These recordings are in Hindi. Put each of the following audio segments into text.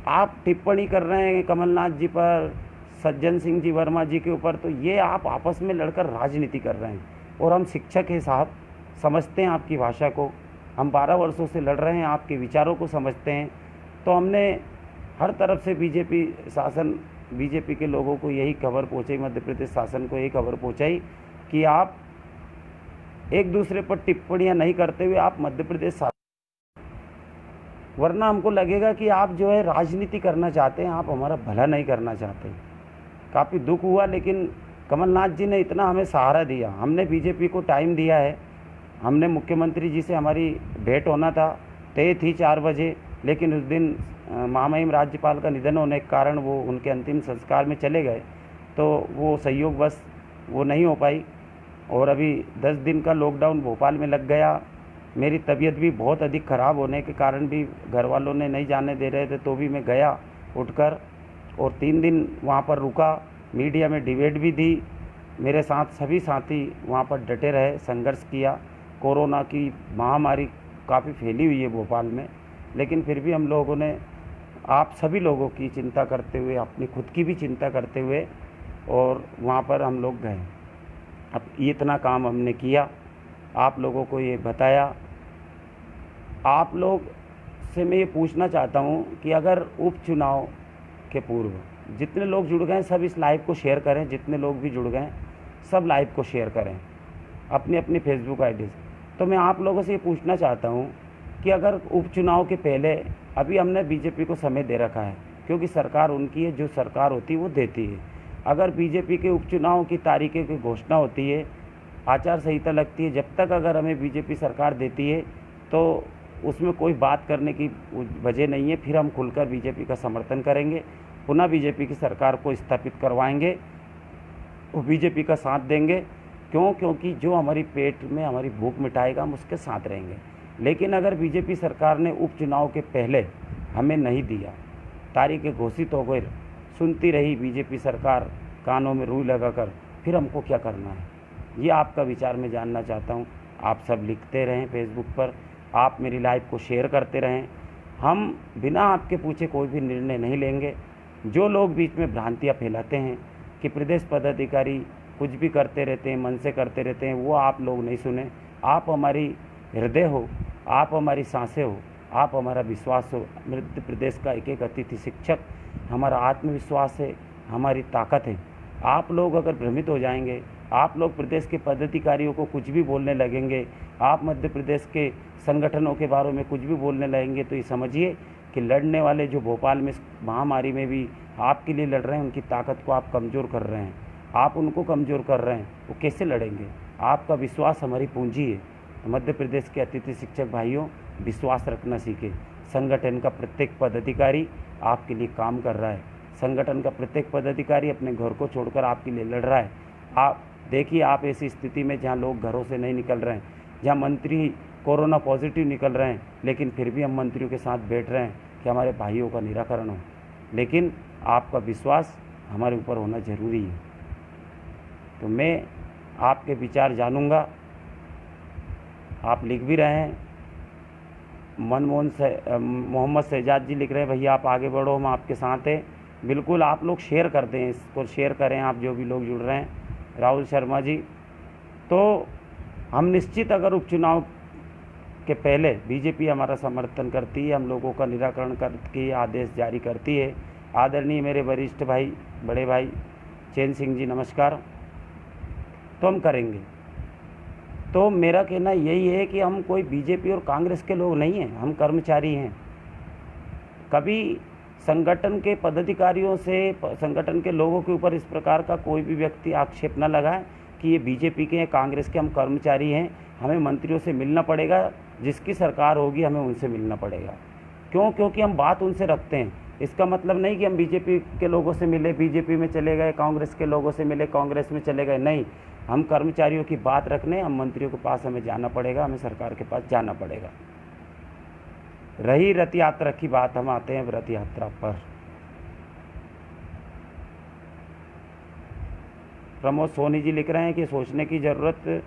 आप टिप्पणी कर रहे हैं कमलनाथ जी पर, सज्जन सिंह जी वर्मा जी के ऊपर, तो ये आप आपस में लड़कर राजनीति कर रहे हैं। और हम शिक्षक हैं साहब, समझते हैं आपकी भाषा को, हम 12 वर्षों से लड़ रहे हैं, आपके विचारों को समझते हैं। तो हमने हर तरफ से बीजेपी के लोगों को यही खबर पहुंचाई, मध्य प्रदेश शासन को यही खबर पहुंचाई कि आप एक दूसरे पर टिप्पणियां नहीं करते हुए आप मध्य प्रदेश शासन, वरना हमको लगेगा कि आप जो है राजनीति करना चाहते हैं, आप हमारा भला नहीं करना चाहते। काफ़ी दुख हुआ, लेकिन कमलनाथ जी ने इतना हमें सहारा दिया, हमने बीजेपी को टाइम दिया है। हमने मुख्यमंत्री जी से हमारी भेंट होना था, तय थी 4 बजे, लेकिन उस दिन महामहिम राज्यपाल का निधन होने के कारण वो उनके अंतिम संस्कार में चले गए, तो वो संयोगवश वो नहीं हो पाई। और अभी 10 दिन का लॉकडाउन भोपाल में लग गया। मेरी तबीयत भी बहुत अधिक ख़राब होने के कारण भी घर वालों ने नहीं जाने दे रहे थे, तो भी मैं गया उठकर और 3 दिन वहाँ पर रुका। मीडिया में डिबेट भी दी, मेरे साथ सभी साथी वहाँ पर डटे रहे, संघर्ष किया। कोरोना की महामारी काफ़ी फैली हुई है भोपाल में, लेकिन फिर भी हम लोगों ने आप सभी लोगों की चिंता करते हुए, अपनी खुद की भी चिंता करते हुए और वहाँ पर हम लोग गए। अब इतना काम हमने किया, आप लोगों को ये बताया। आप लोग से मैं ये पूछना चाहता हूँ कि अगर उपचुनाव के पूर्व जितने लोग जुड़ गए सब इस लाइव को शेयर करें, जितने लोग भी जुड़ गए सब लाइव को शेयर करें अपनी अपनी फेसबुक आईडी से। तो मैं आप लोगों से ये पूछना चाहता हूँ कि अगर उपचुनाव के पहले, अभी हमने बीजेपी को समय दे रखा है क्योंकि सरकार उनकी है, जो सरकार होती है वो देती है। अगर बीजेपी के उपचुनाव की तारीखें की घोषणा होती है, आचार संहिता लगती है, जब तक अगर हमें बीजेपी सरकार देती है तो उसमें कोई बात करने की वजह नहीं है। फिर हम खुलकर बीजेपी का समर्थन करेंगे, पुनः बीजेपी की सरकार को स्थापित करवाएंगे और बीजेपी का साथ देंगे। क्योंकि जो हमारी पेट में हमारी भूख मिटाएगा हम उसके साथ रहेंगे। लेकिन अगर बीजेपी सरकार ने उपचुनाव के पहले हमें नहीं दिया, तारीखें घोषित हो गई, सुनती रही बीजेपी सरकार कानों में रुई लगाकर, फिर हमको क्या करना है? ये आपका विचार मैं जानना चाहता हूँ। आप सब लिखते रहें फेसबुक पर, आप मेरी लाइव को शेयर करते रहें। हम बिना आपके पूछे कोई भी निर्णय नहीं लेंगे। जो लोग बीच में भ्रांतियाँ फैलाते हैं कि प्रदेश पदाधिकारी कुछ भी करते रहते हैं, मन से करते रहते हैं, वो आप लोग नहीं सुने। आप हमारी हृदय हो, आप हमारी सांसें हो, आप हमारा विश्वास हो। मध्य प्रदेश का एक एक अतिथि शिक्षक हमारा आत्मविश्वास है, हमारी ताकत है। आप लोग अगर भ्रमित हो जाएंगे, आप लोग प्रदेश के पदाधिकारियों को कुछ भी बोलने लगेंगे, आप मध्य प्रदेश के संगठनों के बारे में कुछ भी बोलने लगेंगे, तो ये समझिए कि लड़ने वाले जो भोपाल में महामारी में भी आपके लिए लड़ रहे हैं, उनकी ताकत को आप कमज़ोर कर रहे हैं, आप उनको कमज़ोर कर रहे हैं। वो कैसे लड़ेंगे? आपका विश्वास हमारी पूंजी है। मध्य प्रदेश के अतिथि शिक्षक भाइयों, विश्वास रखना सीखें। संगठन का प्रत्येक पदाधिकारी आपके लिए काम कर रहा है, संगठन का प्रत्येक पदाधिकारी अपने घर को छोड़कर आपके लिए लड़ रहा है। आप देखिए, आप ऐसी स्थिति में जहां लोग घरों से नहीं निकल रहे हैं, जहां मंत्री कोरोना पॉजिटिव निकल रहे हैं, लेकिन फिर भी हम मंत्रियों के साथ बैठ रहे हैं कि हमारे भाइयों का निराकरण हो। लेकिन आपका विश्वास हमारे ऊपर होना ज़रूरी है। तो मैं आपके विचार जानूंगा। आप लिख भी रहे हैं, मोहम्मद शहजाद जी लिख रहे हैं, भैया आप आगे बढ़ो, हम आपके साथ हैं। बिल्कुल, आप लोग शेयर कर दें, इसको शेयर करें, आप जो भी लोग जुड़ रहे हैं। राहुल शर्मा जी, तो हम निश्चित अगर उपचुनाव के पहले बीजेपी हमारा समर्थन करती है, हम लोगों का निराकरण करके आदेश जारी करती है। आदरणीय मेरे वरिष्ठ भाई, बड़े भाई चैन सिंह जी, नमस्कार। तो हम करेंगे। तो मेरा कहना यही है कि हम कोई बीजेपी और कांग्रेस के लोग नहीं हैं, हम कर्मचारी हैं। कभी संगठन के पदाधिकारियों से, संगठन के लोगों के ऊपर इस प्रकार का कोई भी व्यक्ति आक्षेप न लगाए कि ये बीजेपी के हैं, कांग्रेस के। हम कर्मचारी हैं, हमें मंत्रियों से मिलना पड़ेगा, जिसकी सरकार होगी हमें उनसे मिलना पड़ेगा। क्योंकि हम बात उनसे रखते हैं। इसका मतलब नहीं कि हम बीजेपी के लोगों से मिले, बीजेपी में चले गए, कांग्रेस के लोगों से मिले, कांग्रेस में चले गए। नहीं, हम कर्मचारियों की बात रखने, हम मंत्रियों के पास हमें जाना पड़ेगा, हमें सरकार के पास जाना पड़ेगा। रही रथ यात्रा की बात, हम आते हैं रथ यात्रा पर। प्रमोद सोनी जी लिख रहे हैं कि सोचने की ज़रूरत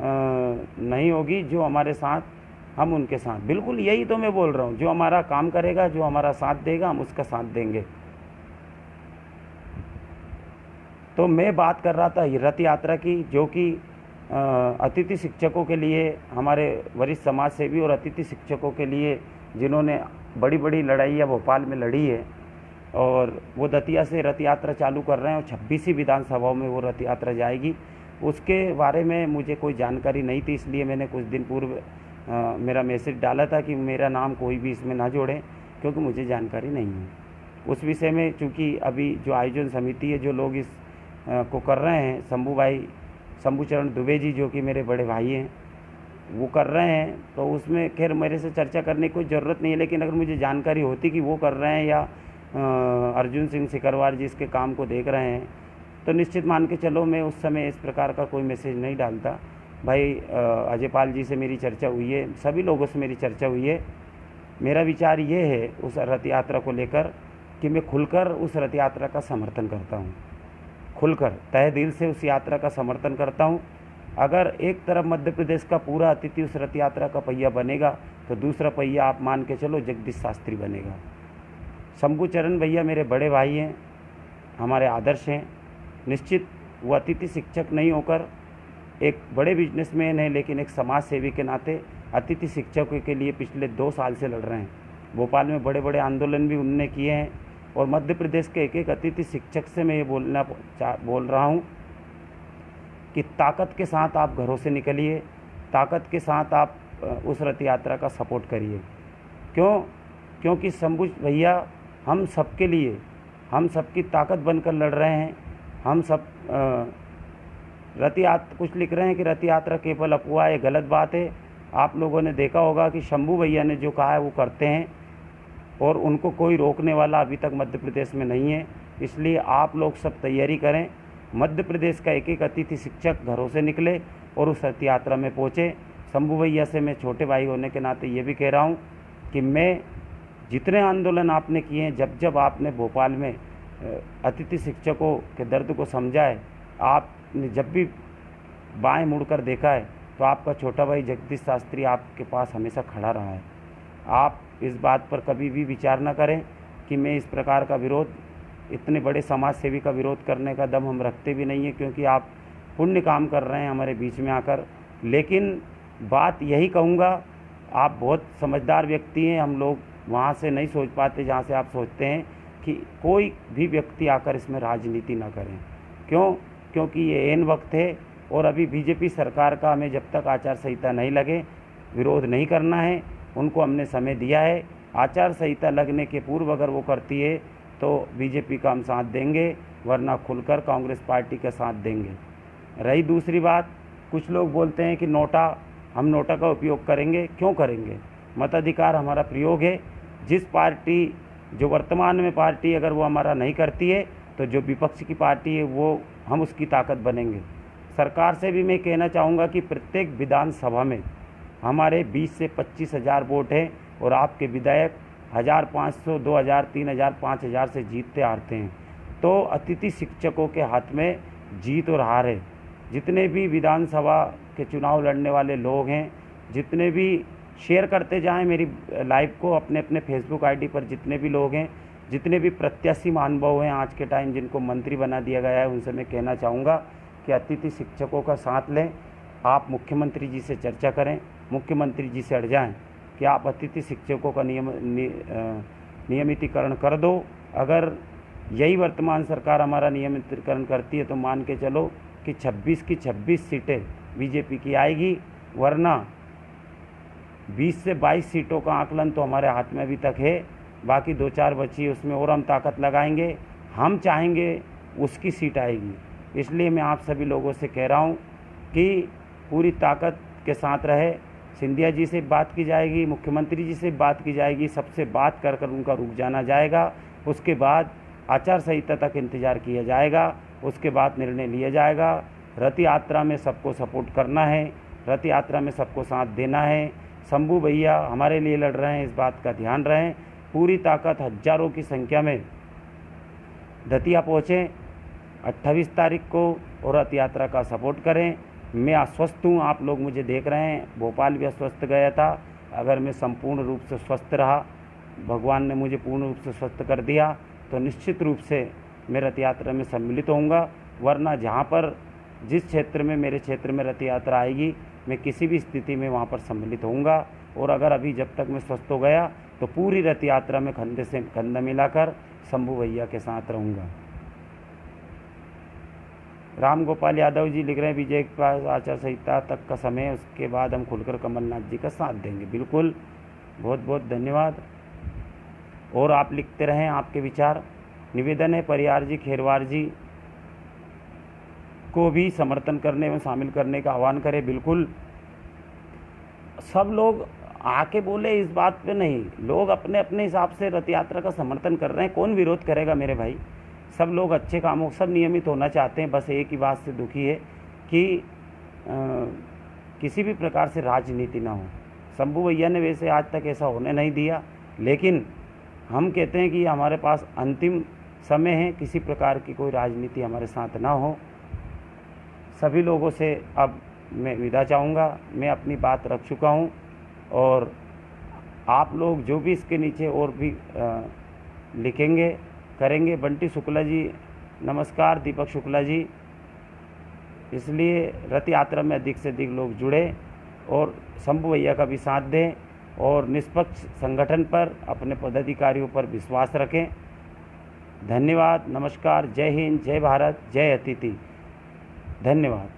नहीं होगी, जो हमारे साथ हम उनके साथ, बिल्कुल यही तो मैं बोल रहा हूँ, जो हमारा काम करेगा, जो हमारा साथ देगा, हम उसका साथ देंगे। तो मैं बात कर रहा था रथ यात्रा की, जो कि अतिथि शिक्षकों के लिए, हमारे वरिष्ठ समाज सेवी और अतिथि शिक्षकों के लिए जिन्होंने बड़ी बड़ी लड़ाइयाँ भोपाल में लड़ी है, और वो दतिया से रथ यात्रा चालू कर रहे हैं और 26वीं विधानसभाओं में वो रथ यात्रा जाएगी। उसके बारे में मुझे कोई जानकारी नहीं थी, इसलिए मैंने कुछ दिन पूर्व मेरा मैसेज डाला था कि मेरा नाम कोई भी इसमें ना जोड़े, क्योंकि मुझे जानकारी नहीं है उस विषय में। चूँकि अभी जो आयोजन समिति है, जो लोग इस को कर रहे हैं, शंभूचरण दुबे जी, जो कि मेरे बड़े भाई हैं, वो कर रहे हैं, तो उसमें खैर मेरे से चर्चा करने की कोई ज़रूरत नहीं है। लेकिन अगर मुझे जानकारी होती कि वो कर रहे हैं या अर्जुन सिंह सिकरवार जी इसके काम को देख रहे हैं, तो निश्चित मान के चलो मैं उस समय इस प्रकार का कोई मैसेज नहीं डालता। भाई अजय पाल जी से मेरी चर्चा हुई है, सभी लोगों से मेरी चर्चा हुई है। मेरा विचार ये है उस रथ यात्रा को लेकर कि मैं खुलकर उस रथ यात्रा का समर्थन करता हूँ, खुलकर तहे दिल से उस यात्रा का समर्थन करता हूँ। अगर एक तरफ मध्य प्रदेश का पूरा अतिथि उस रथ यात्रा का पहिया बनेगा, तो दूसरा पहिया आप मान के चलो जगदीश शास्त्री बनेगा। शंभूचरण भैया मेरे बड़े भाई हैं, हमारे आदर्श हैं। निश्चित वो अतिथि शिक्षक नहीं होकर एक बड़े बिजनेसमैन हैं, लेकिन एक समाज सेवी के नाते अतिथि शिक्षकों के लिए पिछले 2 साल से लड़ रहे हैं। भोपाल में बड़े बड़े आंदोलन भी उनने किए हैं, और मध्य प्रदेश के एक एक अतिथि शिक्षक से मैं ये बोल रहा हूँ कि ताकत के साथ आप घरों से निकलिए, ताकत के साथ आप उस रथ यात्रा का सपोर्ट करिए। क्योंकि शंभू भैया हम सबके लिए, हम सबकी ताकत बनकर लड़ रहे हैं। हम सब रथ यात्रा, कुछ लिख रहे हैं कि रथ यात्रा केवल अफवाह है, गलत बात है। आप लोगों ने देखा होगा कि शंभू भैया ने जो कहा है वो करते हैं, और उनको कोई रोकने वाला अभी तक मध्य प्रदेश में नहीं है। इसलिए आप लोग सब तैयारी करें, मध्य प्रदेश का एक एक अतिथि शिक्षक घरों से निकले और उस रथ यात्रा में पहुँचे। शंभू भैया से मैं छोटे भाई होने के नाते ये भी कह रहा हूँ कि मैं जितने आंदोलन आपने किए हैं, जब जब आपने भोपाल में अतिथि शिक्षकों के दर्द को समझा है, आपने जब भी बाएं मुड़कर देखा है, तो आपका छोटा भाई जगदीश शास्त्री आपके पास हमेशा खड़ा रहा है। आप इस बात पर कभी भी विचार न करें कि मैं इस प्रकार का विरोध, इतने बड़े समाज सेवी का विरोध करने का दम हम रखते भी नहीं है, क्योंकि आप पुण्य काम कर रहे हैं हमारे बीच में आकर। लेकिन बात यही कहूँगा, आप बहुत समझदार व्यक्ति हैं, हम लोग वहाँ से नहीं सोच पाते जहाँ से आप सोचते हैं, कि कोई भी व्यक्ति आकर इसमें राजनीति ना करें। क्योंकि ये ऐन वक्त है, और अभी बीजेपी सरकार का हमें जब तक आचार संहिता नहीं लगे विरोध नहीं करना है। उनको हमने समय दिया है, आचार संहिता लगने के पूर्व अगर वो करती है तो बीजेपी का हम साथ देंगे, वरना खुलकर कांग्रेस पार्टी का साथ देंगे। रही दूसरी बात, कुछ लोग बोलते हैं कि हम नोटा का उपयोग करेंगे। क्यों करेंगे? मताधिकार हमारा प्रयोग है। जिस पार्टी, जो वर्तमान में पार्टी अगर वो हमारा नहीं करती है, तो जो विपक्ष की पार्टी है वो हम उसकी ताकत बनेंगे। सरकार से भी मैं कहना चाहूँगा कि प्रत्येक विधानसभा में हमारे 20 से 25 हज़ार वोट हैं, और आपके विधायक 1500, 2000, 3000, 5000 से जीतते हारते हैं। तो अतिथि शिक्षकों के हाथ में जीत और हार है। जितने भी विधानसभा के चुनाव लड़ने वाले लोग हैं, जितने भी शेयर करते जाएं मेरी लाइव को अपने अपने फेसबुक आईडी पर, जितने भी लोग हैं, जितने भी प्रत्याशी महानुभाव हैं आज के टाइम जिनको मंत्री बना दिया गया है, उनसे मैं कहना चाहूँगा कि अतिथि शिक्षकों का साथ लें। आप मुख्यमंत्री जी से चर्चा करें, मुख्यमंत्री जी से अड़ जाएँ कि आप अतिथि शिक्षकों का नियमितीकरण कर दो। अगर यही वर्तमान सरकार हमारा नियमितीकरण करती है, तो मान के चलो कि 26 की 26 सीटें बीजेपी की आएगी, वरना 20 से 22 सीटों का आकलन तो हमारे हाथ में अभी तक है। बाकी 2-4 बची, उसमें और हम ताकत लगाएंगे। हम चाहेंगे उसकी सीट आएगी। इसलिए मैं आप सभी लोगों से कह रहा हूँ कि पूरी ताकत के साथ रहे। सिंधिया जी से बात की जाएगी, मुख्यमंत्री जी से बात की जाएगी, सबसे बात कर उनका रुक जाना जाएगा। उसके बाद आचार संहिता तक इंतज़ार किया जाएगा, उसके बाद निर्णय लिया जाएगा। रथ यात्रा में सबको सपोर्ट करना है, रथ यात्रा में सबको साथ देना है। शंभू भैया हमारे लिए लड़ रहे हैं, इस बात का ध्यान रहें। पूरी ताकत हज़ारों की संख्या में दतिया पहुँचें 28 तारीख को, और रथ यात्रा का सपोर्ट करें। मैं आश्वस्त हूँ, आप लोग मुझे देख रहे हैं। भोपाल भी आश्वस्त गया था, अगर मैं संपूर्ण रूप से स्वस्थ रहा, भगवान ने मुझे पूर्ण रूप से स्वस्थ कर दिया, तो निश्चित रूप से मैं रथ यात्रा में सम्मिलित होऊंगा। वरना जहाँ पर जिस क्षेत्र में मेरे क्षेत्र में रथ यात्रा आएगी, मैं किसी भी स्थिति में वहाँ पर सम्मिलित होऊंगा। और अगर अभी जब तक मैं स्वस्थ हो गया तो पूरी रथ यात्रा में कंधे से कंधा मिलाकर शंभू भैया के साथ रहूँगा। राम गोपाल यादव जी लिख रहे हैं, विजय के पास आचार संहिता तक का समय है, उसके बाद हम खुलकर कमलनाथ जी का साथ देंगे। बिल्कुल, बहुत बहुत धन्यवाद। और आप लिखते रहें आपके विचार। निवेदन है परियार जी, खेरवार जी को भी समर्थन करने में शामिल करने का आह्वान करें। बिल्कुल, सब लोग आके बोले इस बात पे नहीं, लोग अपने अपने हिसाब से रथ यात्रा का समर्थन कर रहे हैं। कौन विरोध करेगा मेरे भाई? सब लोग अच्छे कामों, सब नियमित होना चाहते हैं। बस एक ही बात से दुखी है कि किसी भी प्रकार से राजनीति ना हो। शंभू भैया ने वैसे आज तक ऐसा होने नहीं दिया, लेकिन हम कहते हैं कि हमारे पास अंतिम समय है, किसी प्रकार की कोई राजनीति हमारे साथ ना हो। सभी लोगों से अब मैं विदा चाहूँगा। मैं अपनी बात रख चुका हूँ, और आप लोग जो भी इसके नीचे और भी लिखेंगे करेंगे। बंटी शुक्ला जी नमस्कार, दीपक शुक्ला जी। इसलिए रथ यात्रा में अधिक से अधिक लोग जुड़े और शंभू भैया का भी साथ दें, और निष्पक्ष संगठन पर, अपने पदाधिकारियों पर विश्वास रखें। धन्यवाद, नमस्कार, जय हिंद, जय भारत, जय अतिथि। धन्यवाद।